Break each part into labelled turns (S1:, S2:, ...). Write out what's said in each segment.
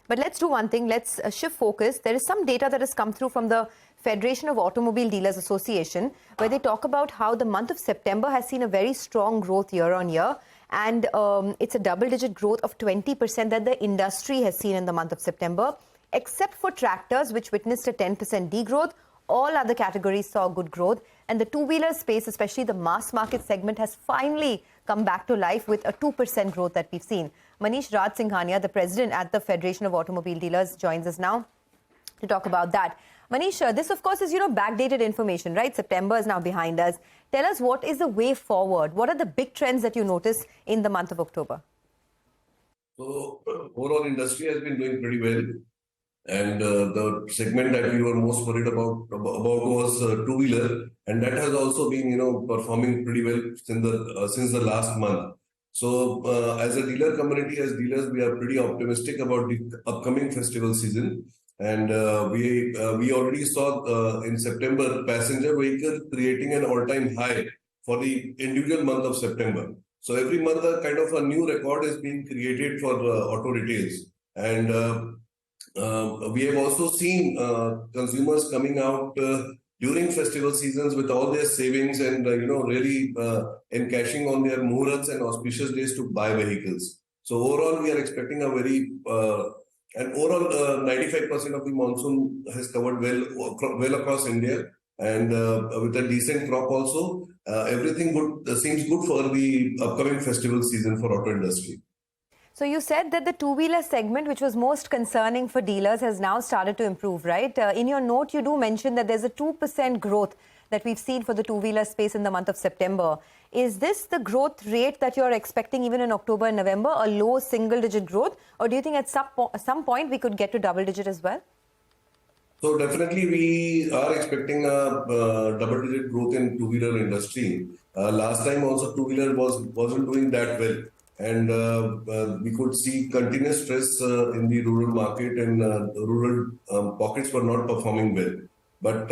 S1: But let's do one thing. Let's shift focus. There is some data that has come through from the Federation of Automobile Dealers Association, where they talk about how the month of September has seen a very strong growth year on year. And it's a double-digit growth of 20% that the industry has seen in the month of September, except for tractors, which witnessed a 10% degrowth. All other categories saw good growth. And the two-wheeler space, especially the mass market segment, has finally come back to life with a 2% growth that we've seen. Manish Singhania, the president at the Federation of Automobile Dealers, joins us now to talk about that. Manish, this of course is, backdated information, right? September is now behind us. Tell us, what is the way forward? What are the big trends that you notice in the month of October?
S2: So, overall industry has been doing pretty well. And the segment that we were most worried about was two-wheeler. And that has also been, performing pretty well since the last month. So, as a dealer community, as dealers, we are pretty optimistic about the upcoming festival season. And we already saw in September passenger vehicle creating an all-time high for the individual month of September. So every month a kind of a new record is being created for auto retails. And we have also seen consumers coming out during festival seasons with all their savings and really encashing on their muhurats and auspicious days to buy vehicles. So overall, we are expecting a very and overall, 95% of the monsoon has covered well across India, and with a decent crop also, everything seems good for the upcoming festival season for auto industry.
S1: So you said that the two-wheeler segment, which was most concerning for dealers, has now started to improve, right? In your note, you do mention that there's a 2% growth that we've seen for the two-wheeler space in the month of September. Is this the growth rate that you're expecting even in October and November, a low single-digit growth? Or do you think at some point we could get to double-digit as well?
S2: So definitely we are expecting a double-digit growth in two-wheeler industry. Last time also two-wheeler wasn't doing that well. And we could see continuous stress in the rural market, and rural pockets were not performing well. But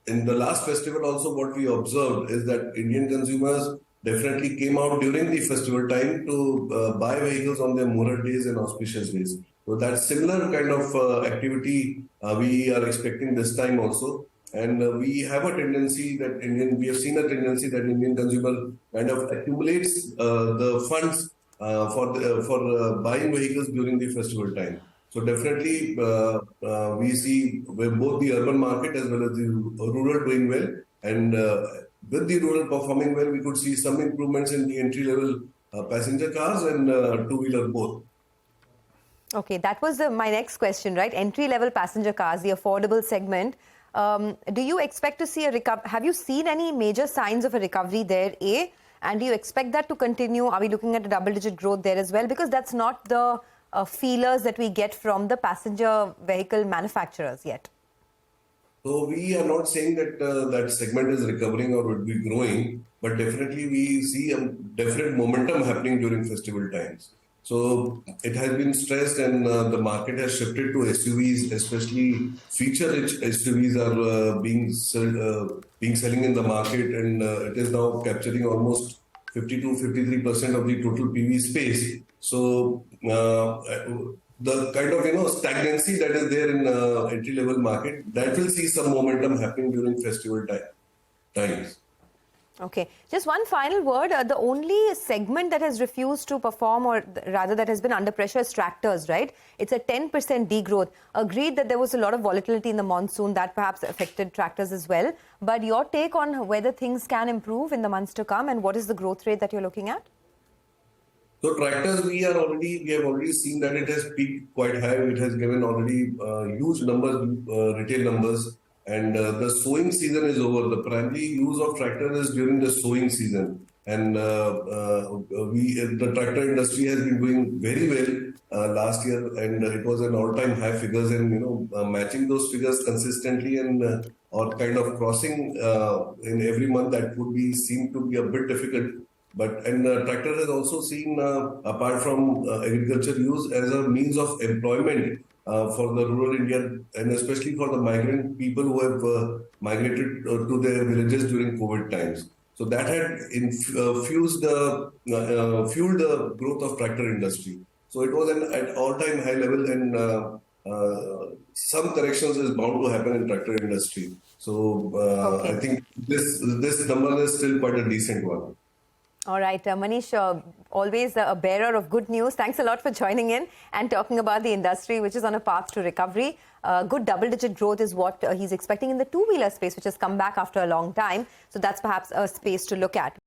S2: in the last festival also, what we observed is that Indian consumers definitely came out during the festival time to buy vehicles on their Muhurat days and auspicious days. So that similar kind of activity we are expecting this time also. And we have a tendency that we have seen a tendency that Indian consumer kind of accumulates the funds for buying vehicles during the festival time. So definitely we see both the urban market as well as the rural doing well. And with the rural performing well, we could see some improvements in the entry-level passenger cars and two-wheeler both.
S1: Okay, that was my next question, right? Entry-level passenger cars, the affordable segment. Do you expect to see a recovery? Have you seen any major signs of a recovery there, A? And do you expect that to continue? Are we looking at a double-digit growth there as well? Because that's not the feelers that we get from the passenger vehicle manufacturers yet.
S2: So we are not saying that that segment is recovering or would be growing, but definitely we see a definite momentum happening during festival times. So it has been stressed, and the market has shifted to SUVs, especially feature-rich SUVs are being selling in the market, and it is now capturing almost 50-53% of the total PV space. So the kind of stagnancy that is there in entry-level market, that will see some momentum happening during festival times.
S1: Okay. Just one final word. The only segment that has refused to perform, or rather that has been under pressure, is tractors, right? It's a 10% degrowth. Agreed that there was a lot of volatility in the monsoon that perhaps affected tractors as well. But your take on whether things can improve in the months to come, and what is the growth rate that you're looking at?
S2: So tractors, we have already seen that it has peaked quite high. It has given already huge numbers, retail numbers. And the sowing season is over. The primary use of tractor is during the sowing season. And the tractor industry has been doing very well last year, and it was an all-time high figures. And matching those figures consistently and or kind of crossing in every month, that would be seem to be a bit difficult. But tractor has also seen, apart from agriculture use, as a means of employment for the rural India, and especially for the migrant people who have migrated to their villages during COVID times. So that had fueled the growth of tractor industry. So it was at all-time high level, and some corrections is bound to happen in tractor industry. So I think this number is still quite a decent one.
S1: All right, Manish, always a bearer of good news. Thanks a lot for joining in and talking about the industry, which is on a path to recovery. Good double-digit growth is what he's expecting in the two-wheeler space, which has come back after a long time. So that's perhaps a space to look at.